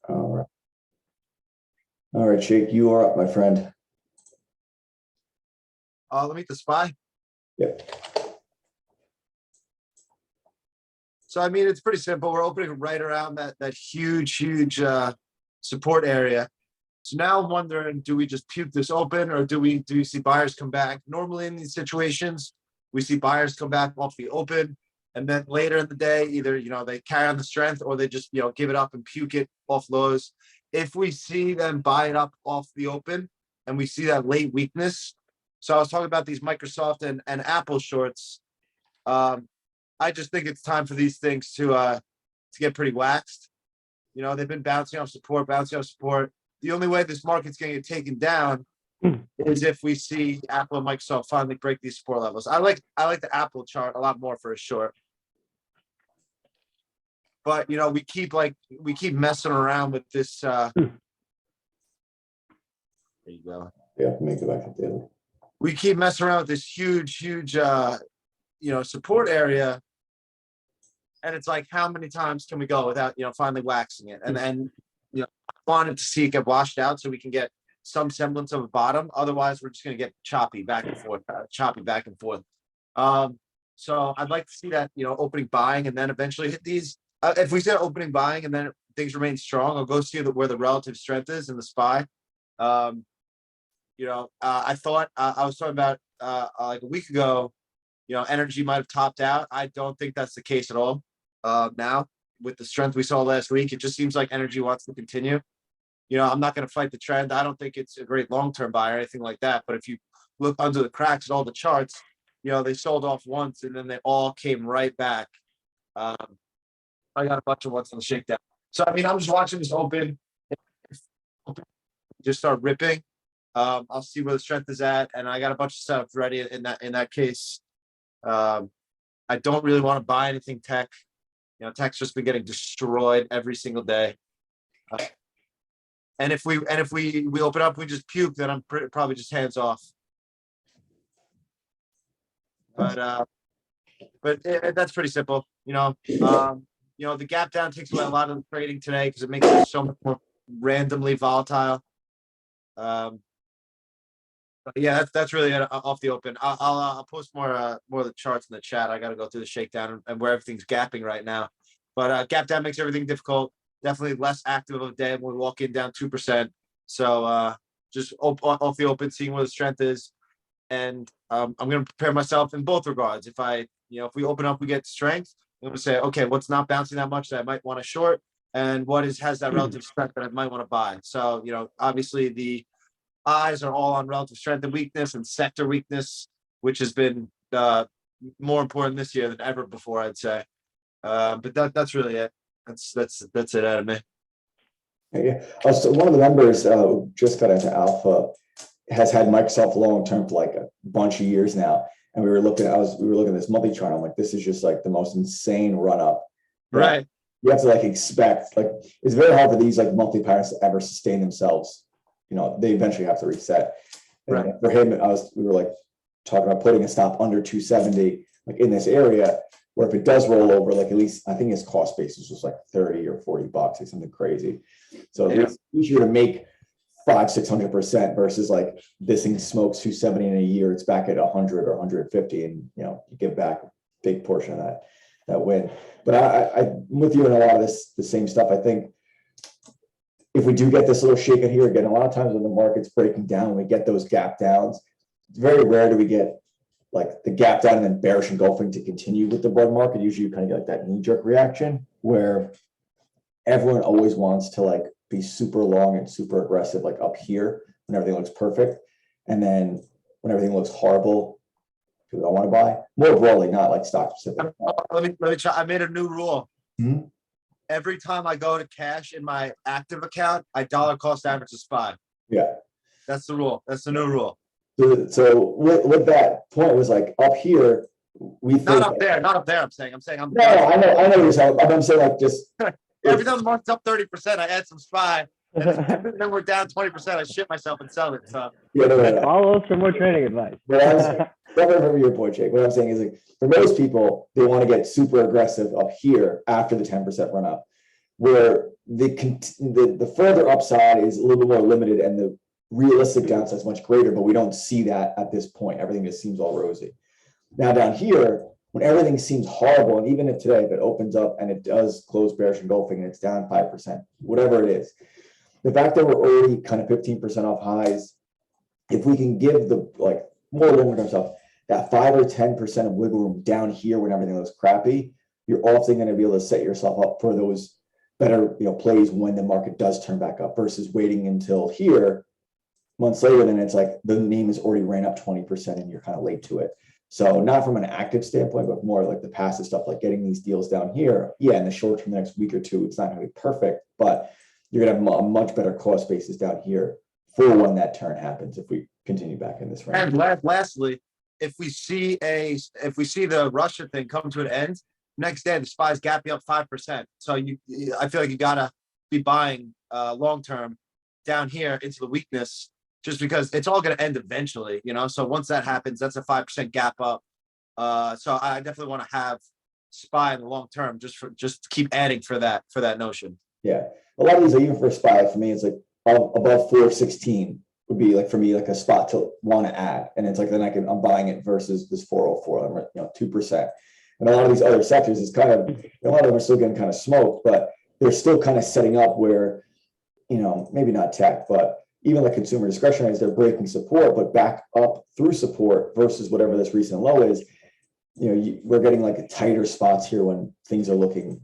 All right. All right, Jake, you are up, my friend. Let me get the SPY. Yep. So, I mean, it's pretty simple. We're opening right around that huge support area. So now I'm wondering, do we just puke this open, or do we see buyers come back? Normally in these situations, we see buyers come back off the open, and then later in the day, either they carry on the strength, or they just give it up and puke it off lows. If we see them buy it up off the open, and we see that late weakness, so I was talking about these Microsoft and Apple shorts. I just think it's time for these things to get pretty waxed. They've been bouncing off support. The only way this market's going to get taken down is if we see Apple and Microsoft finally break these support levels. I like the Apple chart a lot more for a short. But we keep messing around with this. There you go. Yeah, make it back to the table. We keep messing around with this huge support area, and it's like, how many times can we go without finally waxing it? And I wanted to see it get washed out so we can get some semblance of a bottom. Otherwise, we're just going to get choppy back and forth. So I'd like to see that opening buying, and then eventually hit these. If we set opening buying and then things remain strong, I'll go see where the relative strength is in the SPY. I thought I was talking about like a week ago, energy might have topped out. I don't think that's the case at all. Now with the strength we saw last week, it just seems like energy wants to continue. I'm not going to fight the trend. I don't think it's a great long-term buy or anything like that. But if you look under the cracks at all the charts, they sold off once and then they all came right back. I got a bunch of ones on the shakedown. So, I mean, I'm just watching this open, just start ripping. I'll see where the strength is at, and I got a bunch of setups ready in that case. I don't really want to buy anything tech. Tech's just been getting destroyed every single day. And if we open up, we just puke, then I'm probably just hands off. But that's pretty simple. The gap down takes away a lot of the trading today because it makes it so much more randomly volatile. Yeah, that's really it off the open. I'll post more of the charts in the chat. I got to go through the shakedown and where everything's gapping right now. But gap down makes everything difficult. Definitely less active of a day when we walk in down 2%. So just off the open, seeing where the strength is, and I'm going to prepare myself in both regards. If if we open up, we get strength. I'm going to say, okay, what's not bouncing that much that I might want to short, and what has that relative strength that I might want to buy. So obviously the eyes are all on relative strength and weakness and sector weakness, which has been more important this year than ever before, I'd say. But that's really it. That's it out of me. Yeah. So one of the members just got into Alpha, has had Microsoft long term for like a bunch of years now, and we were looking at this monthly chart. I'm like, this is just like the most insane run up. Right. You have to expect it's very hard for these monthly patterns to ever sustain themselves. They eventually have to reset. And right. For him, we were talking about putting a stop under 270 in this area, where if it does roll over, at least I think his cost basis was 30 or 40 bucks, something crazy. So it's easier to make 500-600% versus this thing smokes 270 in a year, it's back at 100 or 150, and you give back a big portion of that win. But I'm with you in a lot of the same stuff. I think if we do get this little shake in here again, a lot of times when the market's breaking down, we get those gap downs. It's very rare do we get the gap down and then bearish engulfing to continue with the broad market. Usually you kind of get that knee-jerk reaction where everyone always wants to be super long and super aggressive up here when everything looks perfect, and then when everything looks horrible, people don't want to buy. More broadly, not stock specific. Let me try. I made a new rule. Mm-hmm. Every time I go to cash in my active account, I dollar cost average the SPY. Yeah, that's the rule. That's the new rule. So with that point was up here, we think not up there. I'm saying I'm no, I know you're saying, but I'm saying just every time the market's up 30%, I add some SPY, and then we're down 20%. I shit myself and sell it. So no. Follow us for more trading advice. From your point, Jake. What I'm saying is for most people, they want to get super aggressive up here after the 10% run up. Where the further upside is a little bit more limited and the realistic downside is much greater, but we don't see that at this point. Everything just seems all rosy. Now down here, when everything seems horrible, and even if today, if it opens up and it does close bearish engulfing and it's down 5%, whatever it is, the fact that we're already kind of 15% off highs, if we can give the like more long-term stuff, that 5 or 10% of wiggle room down here when everything looks crappy, you're often going to be able to set yourself up for those better, plays when the market does turn back up versus waiting until here months later. Then it's like the name has already ran up 20% and you're kind of late to it. So not from an active standpoint, but more like the passive stuff, like getting these deals down here. Yeah, in the short term, the next week or two, it's not going to be perfect, but you're going to have a much better cost basis down here for when that turn happens if we continue back in this range. And lastly, if we see the Russia thing come to an end, next day the SPY's gapping up 5%. So I feel like you gotta be buying long term down here into the weakness, just because it's all gonna end eventually, So once that happens, that's a 5% gap up. So I definitely want to have SPY in the long term, just to keep adding for that notion. Yeah, a lot of these, even for SPY, for me, it's like above 416 would be like for me like a spot to want to add, and it's like then I'm buying it versus this 404, 2%. And a lot of these other sectors is kind of, a lot of them are still getting kind of smoked, but they're still kind of setting up where, maybe not tech, but even like consumer discretionary, they're breaking support, but back up through support versus whatever this recent low is. We're getting like tighter spots here when things are looking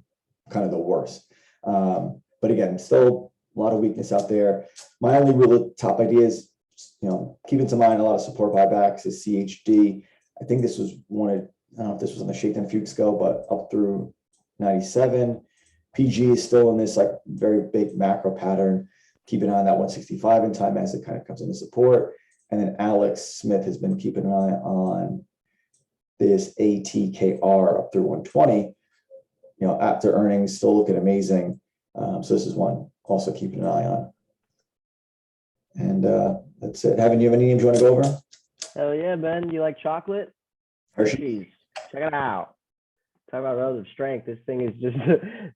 kind of the worst. But again, still a lot of weakness out there. My only real top idea is, keeping in mind a lot of support buybacks is CHD. I think this was I don't know if this was on the shakedown a few weeks ago, but up through 97. PG is still in this like very big macro pattern. Keep an eye on that 165 in time as it kind of comes into support. And then Alex Smith has been keeping an eye on this ATKR up through 120. After earnings, still looking amazing. So this is one also keeping an eye on. And that's it. Haven't you have any names you want to go over? Hell yeah, Ben. You like chocolate? Hershey's. Check it out. Talk about relative strength. This thing is just,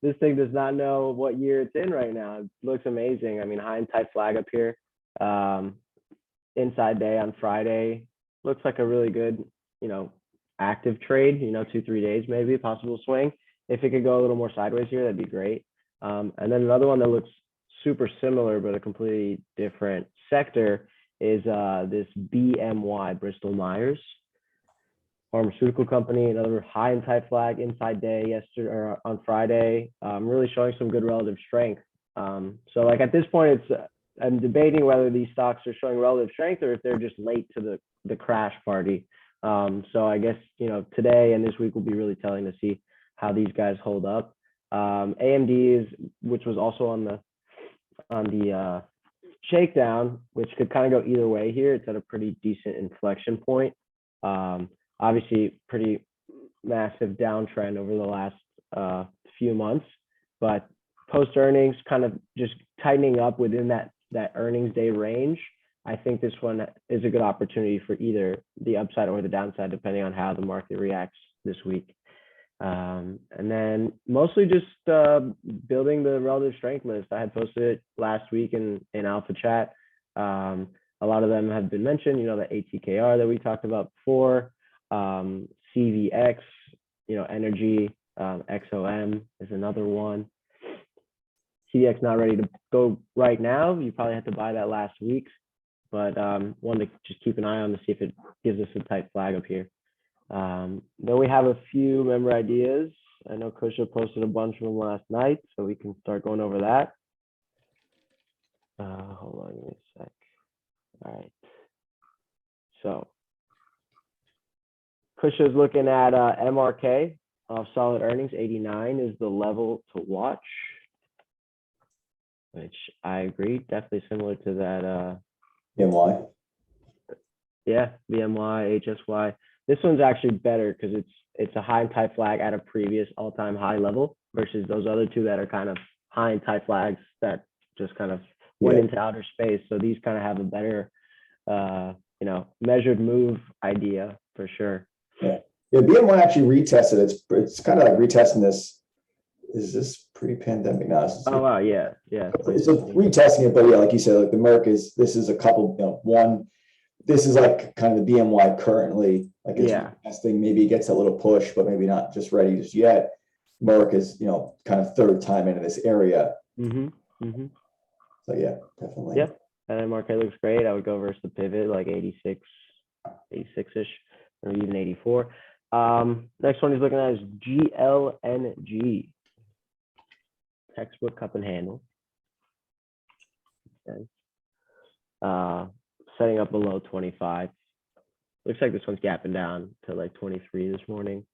this thing does not know what year it's in right now. It looks amazing. I mean, high and tight flag up here. Inside day on Friday. Looks like a really good, active trade, 2-3 days, maybe possible swing. If it could go a little more sideways here, that'd be great. And then another one that looks super similar, but a completely different sector is this BMY, Bristol Myers pharmaceutical company, another high and tight flag inside day yesterday or on Friday, really showing some good relative strength. So like at this point, I'm debating whether these stocks are showing relative strength or if they're just late to the crash party. So I guess, today and this week will be really telling to see how these guys hold up. AMD which was also on the shakedown, which could kind of go either way here. It's at a pretty decent inflection point. Obviously pretty massive downtrend over the last few months, but post earnings kind of just tightening up within that earnings day range. I think this one is a good opportunity for either the upside or the downside, depending on how the market reacts this week. And then mostly just building the relative strength list. I had posted it last week in Alpha Chat. A lot of them have been mentioned, the ATKR that we talked about before, CVX, energy, XOM is another one. CVX not ready to go right now. You probably have to buy that last week, but one to just keep an eye on to see if it gives us a tight flag up here. Then we have a few member ideas. I know Kusha posted a bunch of them last night, so we can start going over that. Hold on, give me a sec. All right. So Kusha is looking at MRK off solid earnings. 89 is the level to watch, which I agree. Definitely similar to that. BMY. Yeah, BMY, HSY. This one's actually better because it's a high and tight flag at a previous all-time high level versus those other two that are kind of high and tight flags that just kind of went into outer space. So these kind of have a better, measured move idea for sure. Yeah, BMY actually retested. It's kind of like retesting this is this pre-pandemic? No, this is- Oh, wow, yeah, yeah. it's a retesting it, but yeah, like you said, like the Merc is, this is a couple, one, this is like kind of the BMY currently, like it's Yeah. testing, maybe it gets a little push, but maybe not just ready just yet. Merc is, kind of third time into this area. Mm-hmm, mm-hmm. So yeah, definitely. Yep. And then Marquette looks great. I would go versus the pivot, like 86, 86-ish, or even 84. Next one he's looking at is GLNG. Textbook cup and handle. Okay. Setting up below 25. Looks like this one's gapping down to like 23 this morning.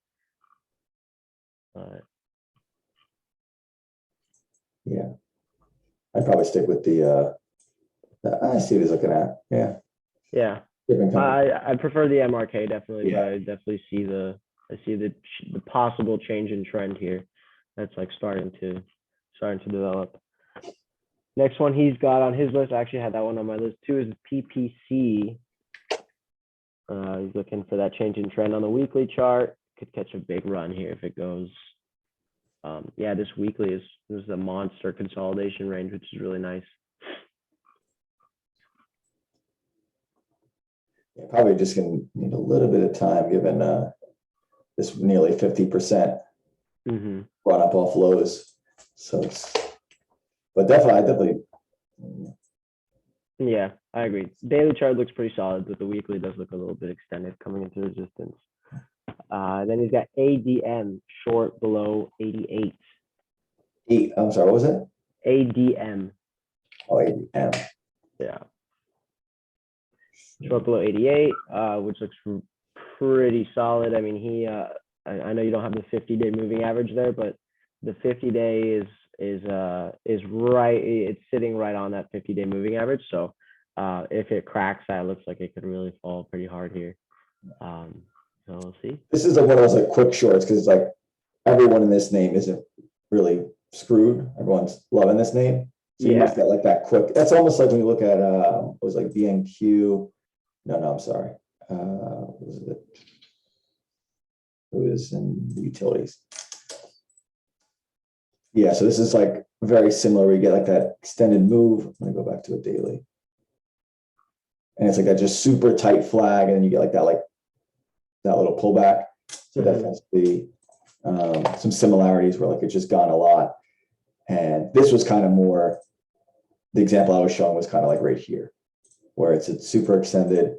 Yeah. I'd probably stick with I see what he's looking at. Yeah. Yeah. Different company. I prefer the MRK definitely, Yeah. but I definitely see the possible change in trend here. That's like starting to develop. Next one he's got on his list, I actually had that one on my list too, is PPC. He's looking for that change in trend on the weekly chart. Could catch a big run here if it goes. Yeah, this weekly is a monster consolidation range, which is really nice. Yeah, probably just gonna need a little bit of time given this nearly 50% Mm-hmm. run up off lows. So but definitely. Yeah, I agree. Daily chart looks pretty solid, but the weekly does look a little bit extended coming into resistance. Then he's got ADM short below 88. I'm sorry, what was it? ADM. Oh, ADM. Yeah. Short below 88, which looks pretty solid. I mean, I know you don't have the 50-day moving average there, but the 50-day is right. It's sitting right on that 50-day moving average. So if it cracks that, it looks like it could really fall pretty hard here. So we'll see. This is like one of those like quick shorts because like everyone in this name isn't really screwed. Everyone's loving this name. So you must get like that quick. That's almost like when you look at it was like BNQ. No, I'm sorry. What was it? It was in utilities. Yeah, so this is like very similar. We get like that extended move. I'm gonna go back to a daily. And it's like that just super tight flag, and then you get like that little pullback. So definitely some similarities where like it's just gone a lot. And this was kind of more, the example I was showing was kind of like right here, where it's super extended.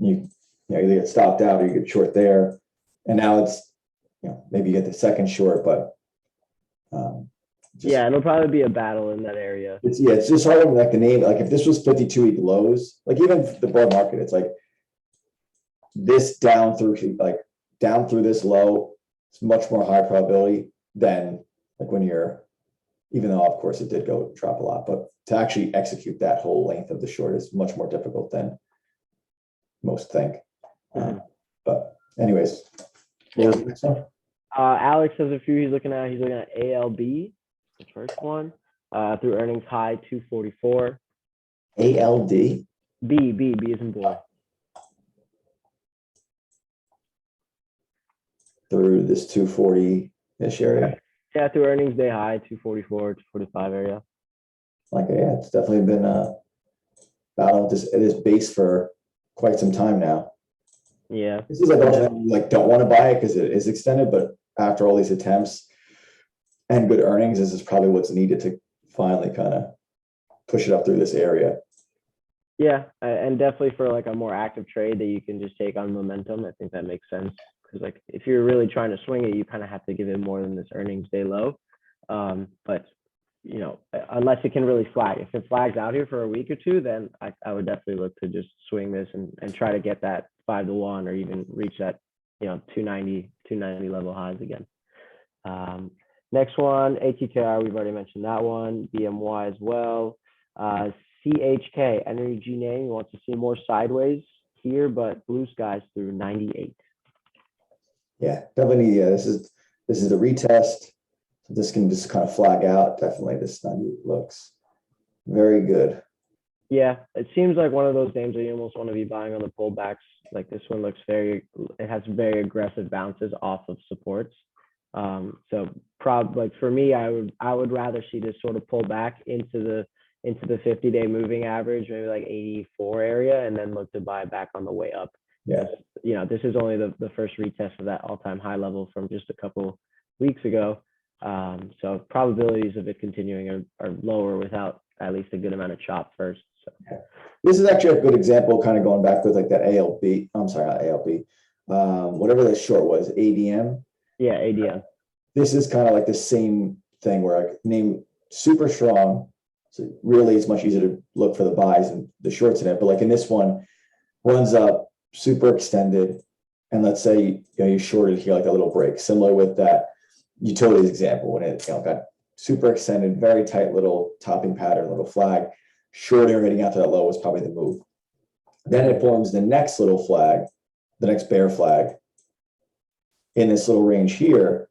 You either get stopped out or you get short there. And now it's, maybe you get the second short, but yeah, it'll probably be a battle in that area. It's just hard to like the name. Like if this was 52-week lows, like even the broad market, it's like this down through this low, it's much more high probability than like when even though of course it did go drop a lot, but to actually execute that whole length of the short is much more difficult than most think. But anyways, yeah. Next one? Alex has a few he's looking at. He's looking at ALB, the first one, through earnings high 244. ALD? B is in boy. Through this 240-ish area. Yeah, through earnings day high 244, 245 area. Like, yeah, it's definitely been a battle at this base for quite some time now. Yeah. This is like don't want to buy it because it is extended, but after all these attempts and good earnings, this is probably what's needed to finally kind of push it up through this area. Yeah, and definitely for like a more active trade that you can just take on momentum, I think that makes sense. Because like if you're really trying to swing it, you kind of have to give it more than this earnings day low. But unless it can really flag. If it flags out here for a week or two, then I would definitely look to just swing this and try to get that 5-to-1 or even reach that 290 level highs again. Next one, ATKR, we've already mentioned that one. BMY as well. CHK, energy name, wants to see more sideways here, but blue skies through 98. Yeah, definitely. Yeah, this is the retest. So this can just kind of flag out. Definitely, this 98 looks very good. Yeah, it seems like one of those names that you almost want to be buying on the pullbacks. Like this one looks it has very aggressive bounces off of supports. So like for me, I would rather see this sort of pull back into the 50-day moving average, maybe like 84 area, and then look to buy back on the way up. Yeah. This is only the first retest of that all-time high level from just a couple weeks ago. So probabilities of it continuing are lower without at least a good amount of chop first. So. This is actually a good example, kind of going back with like that ALB. I'm sorry, not ALB. Whatever the short was, ADM. Yeah, ADM. This is kind of like the same thing where like name super strong. So really it's much easier to look for the buys and the shorts in it. But like in this one, runs up, super extended. And let's say you shorted here like a little break, similar with that utilities example when it got super extended, very tight little topping pattern, little flag. Shorting or getting out to that low was probably the move. Then it forms the next little flag, the next bear flag in this little range here.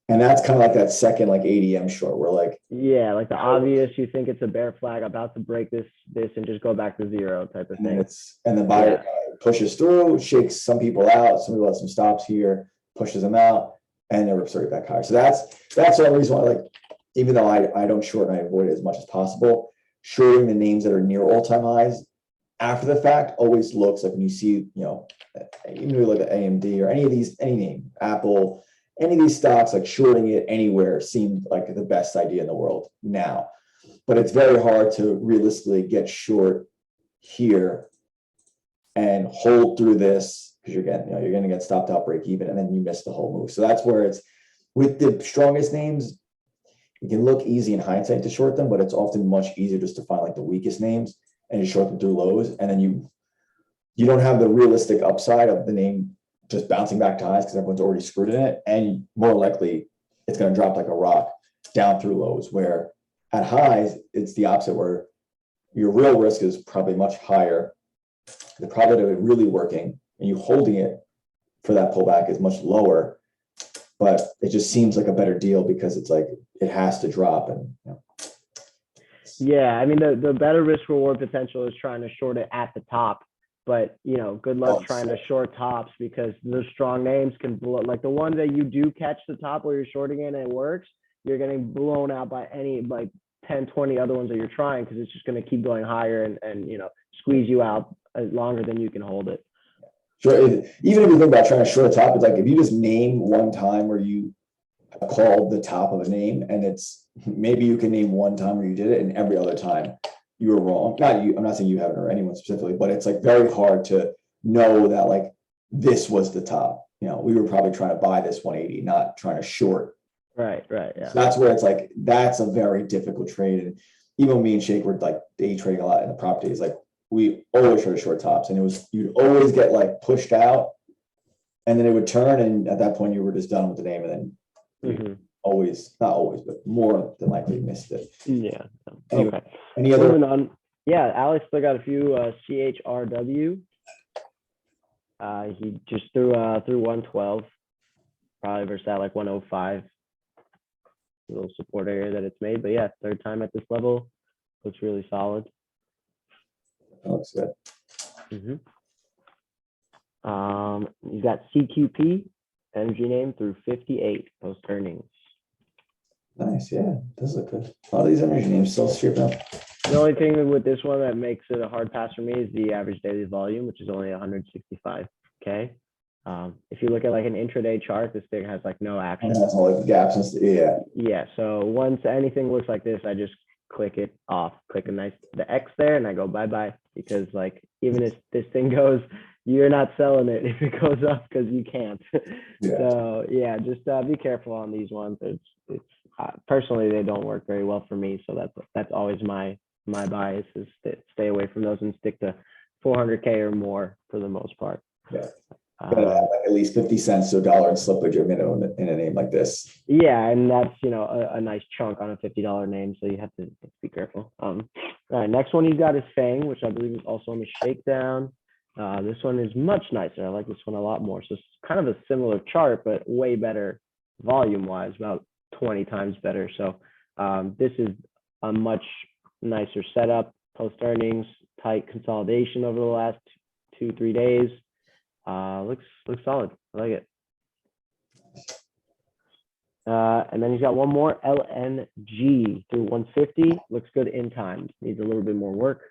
And that's kind of like that second like ADM short where like, yeah, like the obvious, you think it's a bear flag about to break this and just go back to zero type of thing. And the buyer pushes through, shakes some people out, some people have some stops here, pushes them out, and then rips right back higher. So that's the only reason why, like, even though I don't short and I avoid it as much as possible, shorting the names that are near all-time highs after the fact always looks like when you see, even if you look at AMD or any name, Apple, any of these stocks, like shorting it anywhere seemed like the best idea in the world now. But it's very hard to realistically get short here and hold through this because you're going to get stopped out break even and then you miss the whole move. So that's where it's with the strongest names. It can look easy in hindsight to short them, but it's often much easier just to find like the weakest names and you short them through lows. And then you don't have the realistic upside of the name just bouncing back to highs because everyone's already screwed in it. And more likely it's going to drop like a rock down through lows, where at highs, it's the opposite, where your real risk is probably much higher. The probability of it really working and you holding it for that pullback is much lower, but it just seems like a better deal because it's like it has to drop. And yeah, I mean the better risk reward potential is trying to short it at the top, but good luck trying to short tops because those strong names can blow, like the ones that you do catch the top where you're shorting it and it works, you're getting blown out by any like 10, 20 other ones that you're trying because it's just going to keep going higher and squeeze you out longer than you can hold it. Sure. Even if you think about trying to short a top, it's like if you just name one time where you called the top of a name, and it's maybe you can name one time where you did it, and every other time you were wrong. Not you. I'm not saying you haven't or anyone specifically, but it's like very hard to know that like this was the top. We were probably trying to buy this 180, not trying to short. Right. Yeah. So that's where it's like that's a very difficult trade. And even me and Shake were like day trading a lot in the properties. Like we always try to short tops, and you'd always get like pushed out, and then it would turn, and at that point you were just done with the name, and then always, not always, but more than likely missed it. Yeah. Okay. Any other? Moving on. Yeah, Alex still got a few CHRW. He just threw 112, probably versus that like 105. Little support area that it's made, but yeah, third time at this level, looks really solid. Looks good. You got CQP, energy name through 58 post earnings. Nice, yeah, does look good. A lot of these energy names still shipping up. The only thing with this one that makes it a hard pass for me is the average daily volume, which is only 165K. If you look at like an intraday chart, this thing has like no action. And that's all like gaps and yeah. Yeah. So once anything looks like this, I just click it off, click the X there, and I go bye-bye, because like even if this thing goes, you're not selling it if it goes up because you can't. Yeah. So yeah, just be careful on these ones. It's personally, they don't work very well for me. So that's always my bias is to stay away from those and stick to 400K or more for the most part. Yeah. Gotta have like at least 50 cents to $1 in slippage or minimum in a name like this. Yeah, and that's a nice chunk on a $50 name, so you have to be careful. All right, next one you got is Fang, which I believe is also on the shakedown. This one is much nicer. I like this one a lot more. So it's kind of a similar chart, but way better volume-wise, about 20 times better. So this is a much nicer setup post earnings, tight consolidation over the last 2-3 days. Looks solid. I like it. And then he's got one more LNG through 150. Looks good in time. Needs a little bit more work,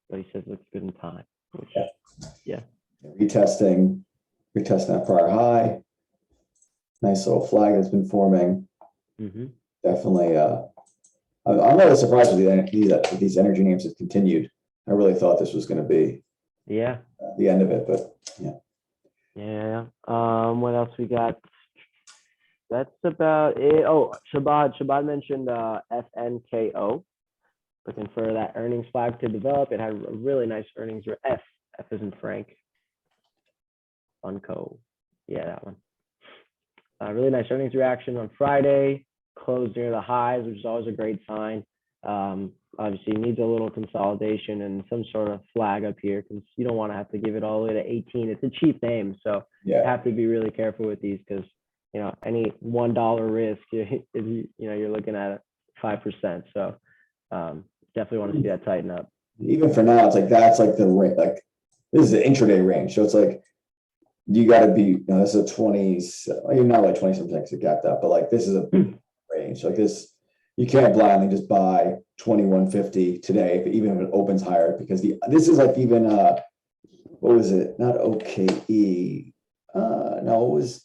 but he says looks good in time. Which, Retesting that prior high. Nice little flag that's been forming. mhm. Definitely, I'm really surprised with that these energy names have continued. I really thought this was gonna be Yeah. the end of it, but yeah. Yeah. What else we got? That's about it. Oh, Shabbat mentioned FNKO. Looking for that earnings flag to develop. It had a really nice earnings. F isn't Frank. Funco. Yeah, that one. Really nice earnings reaction on Friday. Closed near the highs, which is always a great sign. Obviously needs a little consolidation and some sort of flag up here because you don't want to have to give it all the way to 18. It's a cheap name, so you Yeah, have to be really careful with these because any $1 risk, you're looking at 5%. So definitely want to see that tighten up. even for now, it's like that's like like this is the intraday range, so it's like you got to be. This is a 20s. You're not like 27 to gapped up, but like this is a range. Like this, you can't blindly just buy 2150 today, even if it opens higher, because this is like even what was it? Not OKE. No, it was.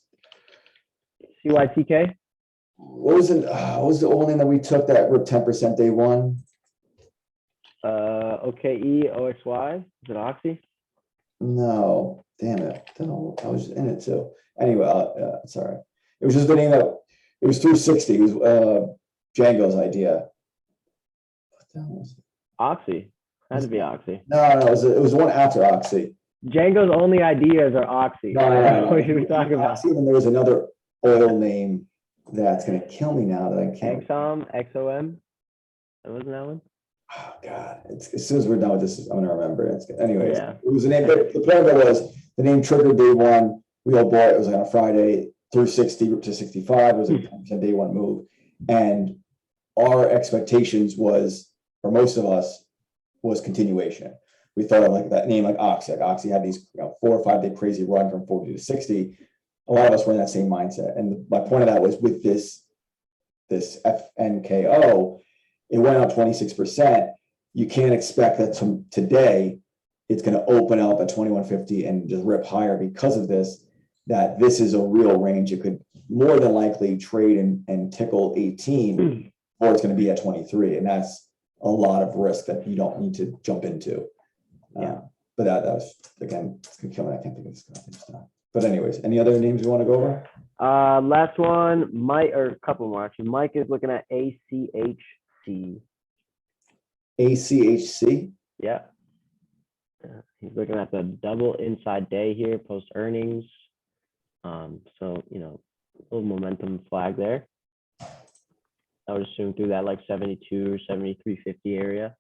CYTK? What was it? What was the old name that we took that ripped 10% day one? OKE, OXY? Is it Oxy? No, damn it. I was in it too. Anyway, sorry. It was just the name that it was 360. It was Django's idea. What the hell was it? Oxy. Had to be Oxy. No, it was the one after Oxy. Django's only ideas are Oxy. No, I know what you were talking about. Oxy, and there was another oil name that's gonna kill me now that I can't. Exxon, XOM. That wasn't that one? Oh God! As soon as we're done with this, I'm gonna remember it. Anyways, Yeah. it was a name. But the point of it was the name triggered day one. We all bought it. It was like on a Friday through 60 to 65. It was a 10% day one move, and our expectations was, for most of us, was continuation. We thought of like that name, like Oxy. Like Oxy had these 4 or 5 day crazy run from 40 to 60. A lot of us were in that same mindset. And my point of that was with this FNKO, it went up 26%. You can't expect that today it's going to open up at 2150 and just rip higher because of this, that this is a real range. It could more than likely trade and tickle 18, or it's going to be at 23. And that's a lot of risk that you don't need to jump into. But that was, again, it's going to kill me. I can't think of this stuff. But anyways, any other names you want to go over? Last one, Mike, or a couple more actually. Mike is looking at ACHC. ACHC? Yeah. He's looking at the double inside day here, post earnings. So, a little momentum flag there. I would assume through that like 72 or 73.50 area.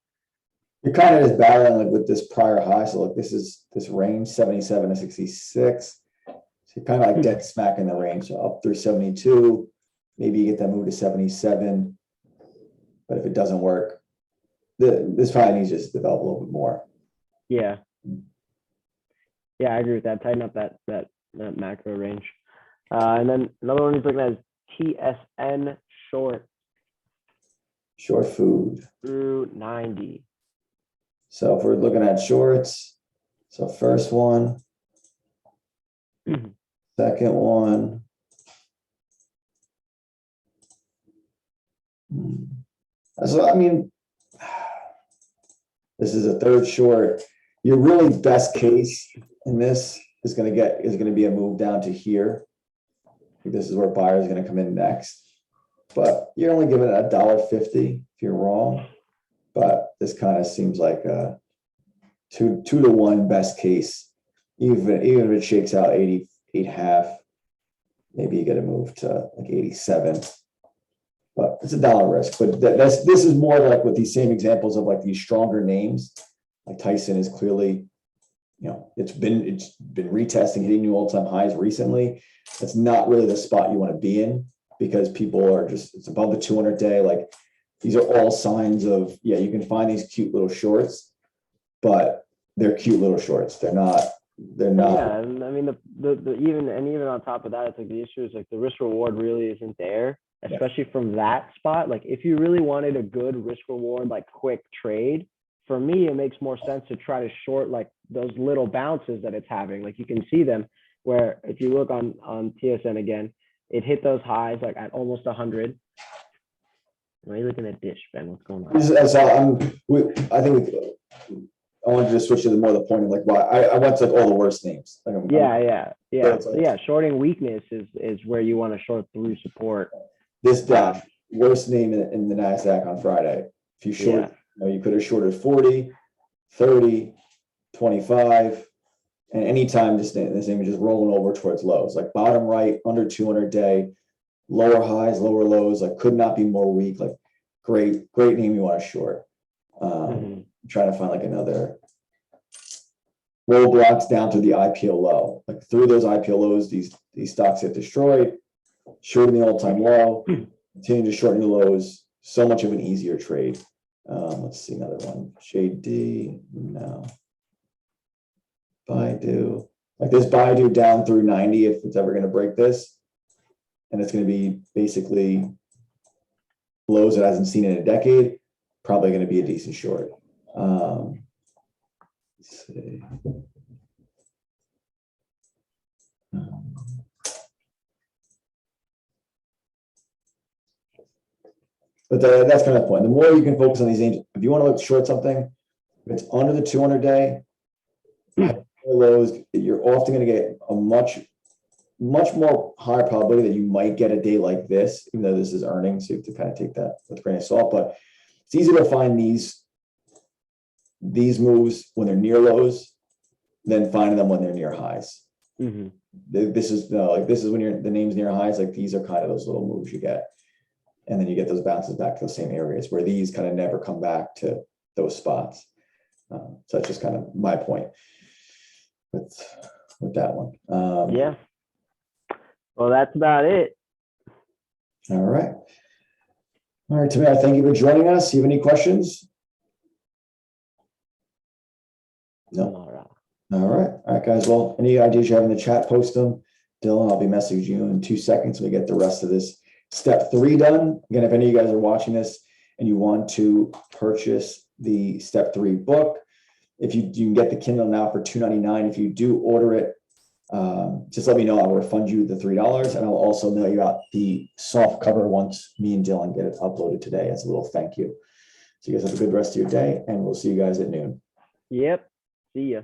You're kind of just battling like with this prior high. So like this is this range 77 to 66. So you're kind of like dead smack in the range. So up through 72, maybe you get that move to 77. But if it doesn't work, this probably needs to just develop a little bit more. Yeah. Yeah, I agree with that. Tighten up that macro range. And then another one he's looking at is TSN short. Short food. Through 90. So if we're looking at shorts, so first one, second one. So I mean, this is a third short. Your really best case in this is going to be a move down to here. This is where buyers are going to come in next. But you're only giving it $1.50 if you're wrong. But this kind of seems like a 2 to 1 best case. Even if it shakes out 88.5, maybe you get a move to like 87. But it's $1 risk. But this is more like with these same examples of like these stronger names. Like Tyson is clearly, it's been retesting, hitting new all-time highs recently. That's not really the spot you want to be in because people are it's above the 200-day. Like these are all signs of, you can find these cute little shorts, but they're cute little shorts. They're not. Yeah, and I mean the even on top of that, it's like the issue is like the risk reward really isn't there. especially from that spot. Like if you really wanted a good risk reward, like quick trade, for me, it makes more sense to try to short like those little bounces that it's having. Like you can see them where if you look on TSN again, it hit those highs like at almost 100. Why are you looking at Dish, Ben? What's going on? I wanted to switch to the more the point of like, why I went to like all the worst names. Like, Yeah. it's like- Yeah, shorting weakness is where you want to short through support. This dash, worst name in the NASDAQ on Friday. If you short, you could have shorted 40, 30, 25, and anytime this name is just rolling over towards lows, like bottom right, under 200 day, lower highs, lower lows, like could not be more weak. Like great name you want to short. Trying to find like another roadblocks down to the IPO low. Like through those IPO lows, these stocks get destroyed. Shorting the all-time low, continue to shorten the lows. So much of an easier trade. Let's see another one. JD, no. Baidu, like this Baidu down through 90 if it's ever going to break this, and it's going to be basically lows it hasn't seen in a decade. Probably going to be a decent short. Let's see. But that's kind of the point. The more you can focus on these names, if you want to look short something, if it's under the 200 day lows, you're often going to get a much more higher probability that you might get a day like this, even though this is earnings. So you have to kind of take that with a grain of salt. But it's easier to find these moves when they're near lows than finding them when they're near highs. This is when the name's near highs. Like these are kind of those little moves you get. And then you get those bounces back to the same areas where these kind of never come back to those spots. So that's just kind of my point with that one. Yeah. Well, that's about it. All right. All right, Tamara, thank you for joining us. You have any questions? No. All right, guys. Well, any ideas you have in the chat, post them. Dylan, I'll be messaging you in 2 seconds. We get the rest of this step 3 done. Again, if any of you guys are watching this and you want to purchase the step 3 book, if you can get the Kindle now for $2.99. If you do order it, just let me know. I'll refund you the $3, and I'll also mail you out the soft cover once me and Dylan get it uploaded today as a little thank you. So you guys have a good rest of your day, and we'll see you guys at noon. Yep. See ya.